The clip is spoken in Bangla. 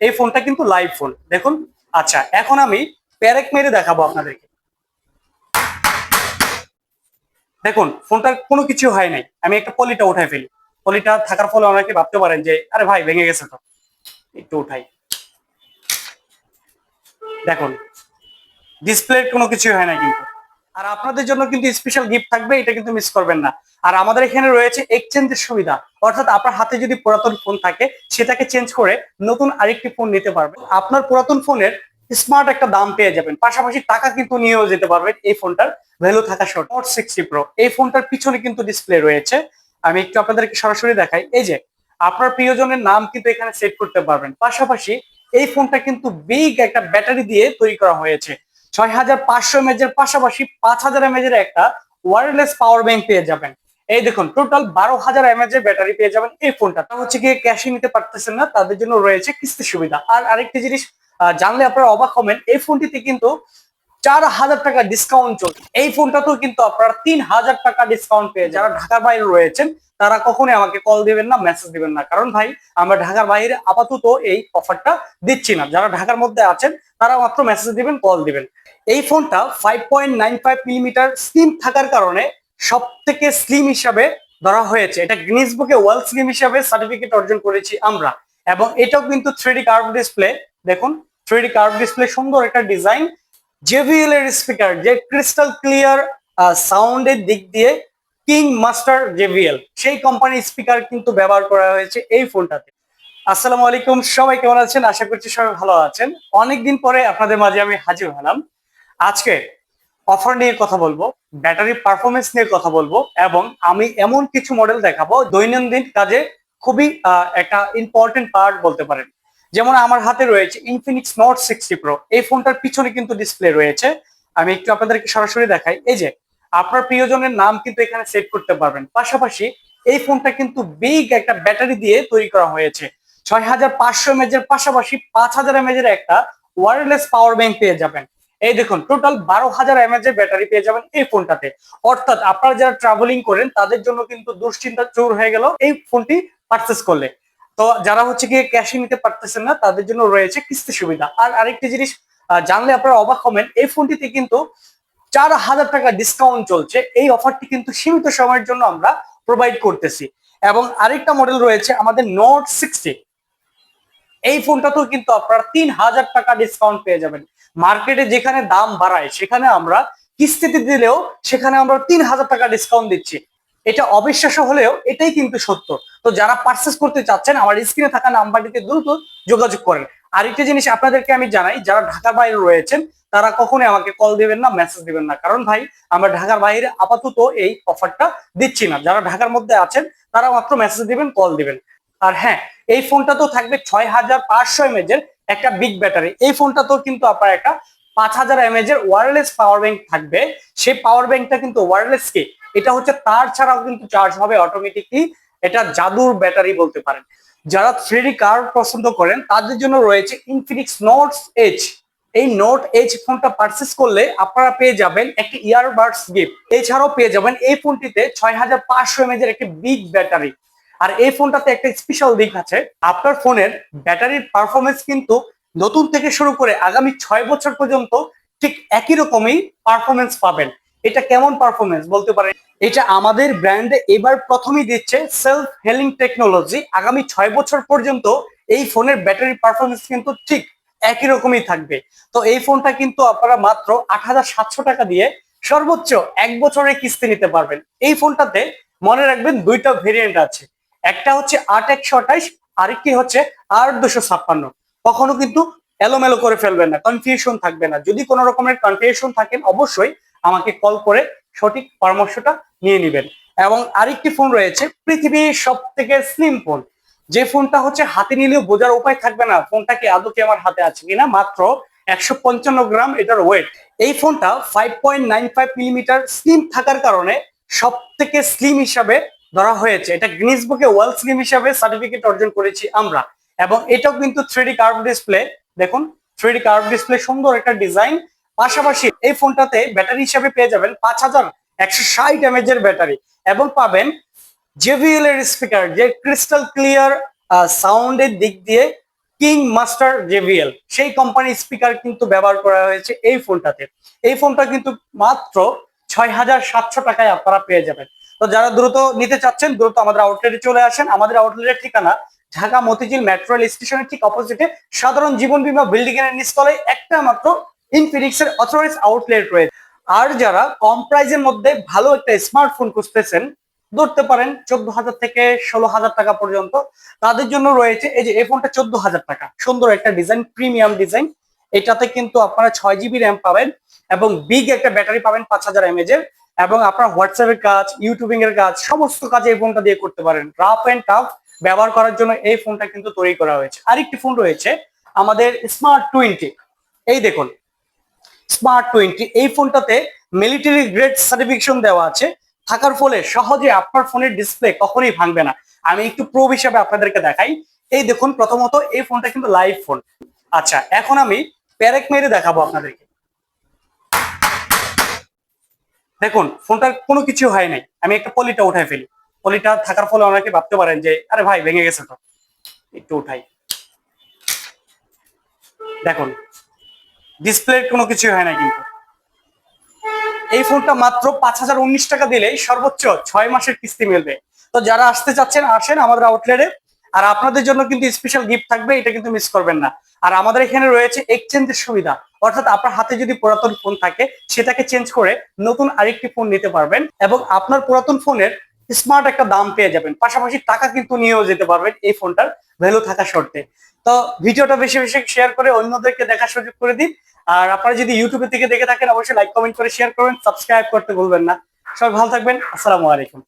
এই ফোনটা কিন্তু লাইভ ফোন দেখুন। আচ্ছা, এখন আমি প্যারেক মেরে দেখাবো আপনাদেরকে। দেখুন ফোনটার কোনো কিছু হয় নাই, আমি একটা পলিটা উঠাই ফেলি। পলিটা থাকার ফলে অনেকে ভাবতে পারেন যে আরে ভাই ভেঙে গেছে, তো একটু উঠাই। দেখুন ডিসপ্লের কোনো কিছু হয় না কিন্তু। আর আপনাদের জন্য কিন্তু স্পেশাল গিফট থাকবে, এটা কিন্তু মিস করবেন না। আর আমাদের এখানে রয়েছে এক্সচেঞ্জের সুবিধা, অর্থাৎ আপনার হাতে যদি পুরাতন ফোন থাকে সেটাকে চেঞ্জ করে নতুন আরেকটি ফোন নিতে পারবেন। আপনার পুরাতন ফোনের স্মার্ট একটা দাম পেয়ে যাবেন, পাশাপাশি টাকা কিন্তু নিয়েও যেতে পারবেন এই ফোনটার ভ্যালু থাকা শর্ত। নোট 60 প্রো এই ফোনটার পিছনে কিন্তু ডিসপ্লে রয়েছে, আমি একটু আপনাদেরকে সরাসরি দেখাই। এই যে আপনার প্রিয়জনের নাম কিন্তু এখানে সেট করতে পারবেন। পাশাপাশি এই ফোনটা কিন্তু বিগ একটা ব্যাটারি দিয়ে তৈরি করা হয়েছে। 6500 mAh এর পাশাপাশি 5000 mAh এর একটা ওয়্যারলেস পাওয়ার ব্যাংক পেয়ে যাবেন। এই দেখুন টোটাল 12000 mAh এর ব্যাটারি পেয়ে যাবেন এই ফোনটা। হচ্ছে গিয়ে ক্যাশে নিতে পারতেছেন না, তাদের জন্য রয়েছে কিস্তি সুবিধা। আর আরেকটি জিনিস জানলে আপনারা অবাক হবেন, এই ফোনটিতে কিন্তু 4000 টাকা ডিসকাউন্ট চলছে। এই ফোনটাতেও কিন্তু আপনারা 3000 টাকা ডিসকাউন্ট পেয়ে যারা ঢাকার বাইরে রয়েছেন তারা কখনোই আমাকে কল দিবেন না, মেসেজ দিবেন না, কারণ ভাই আমরা ঢাকার বাইরে আপাতত এই অফারটা দিচ্ছি না। যারা ঢাকার মধ্যে আছেন তারা মাত্র মেসেজ দিবেন, কল দিবেন। এই ফোনটা 5.95 মিলিমিটার স্লিম থাকার কারণে সব থেকে স্লিম হিসাবে ধরা হয়েছে। এটা গিনেস বুকে ওয়ার্ল্ড স্লিম হিসাবে সার্টিফিকেট অর্জন করেছি আমরা। এবং এটাও কিন্তু 3D কার্ভ ডিসপ্লে। দেখুন 3D কার্ভ ডিসপ্লে, সুন্দর একটা ডিজাইন। জেভিএল এর স্পিকার, যে ক্রিস্টাল ক্লিয়ার সাউন্ডের দিক দিয়ে কিং মাস্টার জেভিএল, সেই কোম্পানির স্পিকার কিন্তু ব্যবহার করা হয়েছে এই ফোনটাতে। আসসালামু আলাইকুম, সবাই কেমন আছেন? আশা করছি সবাই ভালো আছেন। অনেকদিন পরে আপনাদের মাঝে আমি হাজির হলাম। আজকে অফার নিয়ে কথা বলবো, ব্যাটারি পারফরমেন্স নিয়ে কথা বলবো, এবং আমি এমন কিছু মডেল দেখাবো দৈনন্দিন কাজে খুবই একটা ইম্পর্টেন্ট পার্ট বলতে পারেন। যেমন আমার হাতে রয়েছে ইনফিনিক্স নোট 60 প্রো, এই ফোনটার পিছনে কিন্তু ডিসপ্লে রয়েছে, আমি একটু আপনাদেরকে সরাসরি দেখাই। এই যে আপনার প্রিয়জনের নাম কিন্তু এখানে সেট করতে পারবেন। পাশাপাশি এই ফোনটা কিন্তু বিগ একটা ব্যাটারি দিয়ে তৈরি করা হয়েছে। 6500 mAh এর পাশাপাশি 5000 mAh এর একটা ওয়্যারলেস পাওয়ার ব্যাংক পেয়ে যাবেন। এই দেখুন টোটাল 12000 mAh এর ব্যাটারি পেয়ে যাবেন এই ফোনটাতে। অর্থাৎ আপনারা যারা ট্রাভেলিং করেন তাদের জন্য কিন্তু দুশ্চিন্তা চুর হয়ে গেল এই ফোনটি পারচেস করলে। তো যারা হচ্ছে গিয়ে ক্যাশে নিতে পারতেছেন না তাদের জন্য রয়েছে কিস্তি সুবিধা। আর আরেকটি জিনিস জানলে আপনারা অবাক হবেন, এই ফোনটিতে কিন্তু 4000 টাকা ডিসকাউন্ট চলছে। এই অফারটি কিন্তু সীমিত সময়ের জন্য আমরা প্রোভাইড করতেছি। এবং আরেকটা মডেল রয়েছে আমাদের নোট 60, এই ফোনটাতেও কিন্তু আপনারা 3000 টাকা ডিসকাউন্ট পেয়ে যাবেন। মার্কেটে যেখানে দাম বাড়ায় সেখানে আমরা কিস্তিতে দিলেও সেখানে আমরা 3000 টাকা ডিসকাউন্ট দিচ্ছি। এটা অবিশ্বাস্য হলেও এটাই কিন্তু সত্য। তো যারা পার্চেস করতে চাচ্ছেন আমার স্ক্রিনে থাকা নাম্বারটিতে দ্রুত যোগাযোগ করেন। আরেকটা জিনিস আপনাদেরকে আমি জানাই, যারা ঢাকার বাইরে রয়েছেন তারা কখনোই আমাকে কল দিবেন না, মেসেজ দিবেন না, কারণ ভাই আমরা ঢাকার বাইরে আপাতত এই অফারটা দিচ্ছি না। যারা ঢাকার মধ্যে আছেন তারা মাত্র মেসেজ দিবেন, কল দিবেন। আর হ্যাঁ, এই ফোনটা তো থাকবে 6500 mAh এর একটা বিগ ব্যাটারি। এই ফোনটা তো কিন্তু আপনার একটা 5000 mAh এর ওয়্যারলেস পাওয়ার ব্যাংক থাকবে। সেই পাওয়ার ব্যাংকটা কিন্তু ওয়্যারলেস কি, এটা হচ্ছে তার ছাড়াও কিন্তু চার্জ হবে অটোমেটিকলি। এটা জাদুর ব্যাটারি বলতে পারেন। যারা 3D কার পছন্দ করেন তাদের জন্য রয়েছে ইনফিনিক্স নোট এইচ। এই নোট এইচ ফোনটা পারচেস করলে আপনারা পেয়ে যাবেন একটি ইয়ারবাডস গিফট। এছাড়াও পেয়ে যাবেন এই ফোনটিতে 6500 mAh এর একটি বিগ ব্যাটারি। আর এই ফোনটাতে একটা স্পেশাল দিক আছে, আপনার ফোনের ব্যাটারির পারফরমেন্স কিন্তু নতুন থেকে শুরু করে আগামী 6 বছর পর্যন্ত ঠিক একই রকমই পারফরমেন্স পাবেন। এটা কেমন পারফরমেন্স বলতে পারেন, এটা আমাদের ব্র্যান্ডে এবার প্রথমেই দিচ্ছে সেলফ হেলিং টেকনোলজি। আগামী 6 বছর পর্যন্ত এই ফোনের ব্যাটারি পারফরমেন্স কিন্তু ঠিক একই রকমই থাকবে। তো এই ফোনটা কিন্তু আপনারা মাত্র 8700 টাকা দিয়ে সর্বোচ্চ 1 বছরের কিস্তি নিতে পারবেন। এই ফোনটাতে মনে রাখবেন দুইটা ভেরিয়েন্ট আছে, একটা হচ্ছে 8128, আরেকটি হচ্ছে 8256। কখনো কিন্তু এলোমেলো করে ফেলবেন না, কনফিউশন থাকবে না। যদি কোনো রকমের কনফিউশন থাকেন অবশ্যই আমাকে কল করে সঠিক পরামর্শটা নিয়ে নেবেন। এবং আরেকটি ফোন রয়েছে পৃথিবীর সব থেকে স্লিম ফোন, যে ফোনটা হচ্ছে হাতে নিলেও বোঝার উপায় থাকবে না ফোনটা কি আদৌ কি আমার হাতে আছে কিনা। মাত্র 155 গ্রাম এটার ওয়েট। এই ফোনটা 5.95 মিলিমিটার স্লিম থাকার কারণে সব থেকে স্লিম হিসাবে ধরা হয়েছে। এটা গিনেস বুকে ওয়ার্ল্ড স্লিম হিসাবে সার্টিফিকেট অর্জন করেছি আমরা। এবং এটাও কিন্তু 3D কার্ভ ডিসপ্লে। দেখুন 3D কার্ভ ডিসপ্লে, সুন্দর একটা ডিজাইন। পাশাপাশি এই ফোনটাতে ব্যাটারি হিসাবে পেয়ে যাবেন 5160 mAh এর ব্যাটারি, এবং পাবেন জেভিএল এর স্পিকার, যে ক্রিস্টাল ক্লিয়ার সাউন্ডের দিক দিয়ে কিং মাস্টার জেভিএল সেই কোম্পানির স্পিকার কিন্তু ব্যবহার করা হয়েছে এই ফোনটাতে। এই ফোনটা কিন্তু মাত্র 6,700 টাকায় আপনারা পেয়ে যাবেন। তো যারা দ্রুত নিতে চাচ্ছেন দ্রুত আমাদের আউটলেটে চলে আসেন। আমাদের আউটলেটের ঠিকানা ঢাকা মতিঝিল মেট্রো রেল স্টেশনের ঠিক অপোজিটে সাধারণ জীবন বীমা বিল্ডিং এর নিচতলায় একটা মাত্র ইনফিনিক্স এর অথরাইজড আউটলেট রয়েছে। আর যারা কম প্রাইজের মধ্যে ভালো একটা স্মার্টফোন খুঁজতেছেন, ধরতে পারেন 14,000 থেকে 16,000 টাকা পর্যন্ত, তাদের জন্য রয়েছে এই যে এই ফোনটা 14,000 টাকা, সুন্দর একটা ডিজাইন, প্রিমিয়াম ডিজাইন। এটাতে কিন্তু আপনারা 6 GB র্যাম পাবেন এবং বিগ একটা ব্যাটারি পাবেন 5,000 mAh এর, এবং আপনার হোয়াটসঅ্যাপের কাজ, ইউটিউবিং এর কাজ, সমস্ত কাজ এই ফোনটা দিয়ে করতে পারেন। রাফ এন্ড টাফ ব্যবহার করার জন্য এই ফোনটা কিন্তু তৈরি করা হয়েছে। আরেকটি ফোন রয়েছে আমাদের স্মার্ট 20। এই দেখুন স্মার্ট 20, এই ফোনটাতে মিলিটারি গ্রেড সার্টিফিকেশন দেওয়া আছে, থাকার ফলে সহজে আপনার ফোনের ডিসপ্লে কখনোই ভাঙবে না। আমি একটু প্রুফ হিসাবে আপনাদেরকে দেখাই। এই দেখুন, প্রথমত এই ফোনটা কিন্তু লাইভ ফোন। আচ্ছা, এখন আমি প্যারেক মেরে দেখাবো আপনাদেরকে। দেখুন ফোনটার কোনো কিছু হয় নাই। আমি একটা পলিটা উঠাই ফেলি, পলিটা থাকার ফলে অনেকে ভাবতে পারেন যে আরে ভাই ভেঙে গেছে, তো একটু উঠাই। দেখুন ডিসপ্লে কোনো কিছু হয় না কিন্তু। এই ফোনটা মাত্র 5,019 টাকা দিলেই সর্বোচ্চ 6 মাসের কিস্তি মিলবে। তো যারা আসতে চাচ্ছেন আসেন আমাদের আউটলেটে। আর আপনাদের জন্য কিন্তু স্পেশাল গিফট থাকবে, এটা কিন্তু মিস করবেন না। আর আমাদের এখানে রয়েছে এক্সচেঞ্জের সুবিধা, অর্থাৎ আপনার হাতে যদি পুরাতন ফোন থাকে সেটাকে চেঞ্জ করে নতুন আরেকটি ফোন নিতে পারবেন এবং আপনার পুরাতন ফোনের স্মার্ট একটা দাম পেয়ে যাবেন, পাশাপাশি টাকা কিন্তু নিয়েও যেতে পারবেন এই ফোনটার ভ্যালু থাকা শর্তে। তো ভিডিওটা বেশি বেশি শেয়ার করে অন্যদেরকে দেখার সুযোগ করে দিন। আর আপনারা যদি ইউটিউবে থেকে দেখে থাকেন অবশ্যই লাইক কমেন্ট করে শেয়ার করবেন, সাবস্ক্রাইব করতে ভুলবেন না। সবাই ভালো থাকবেন, আসসালামু আলাইকুম।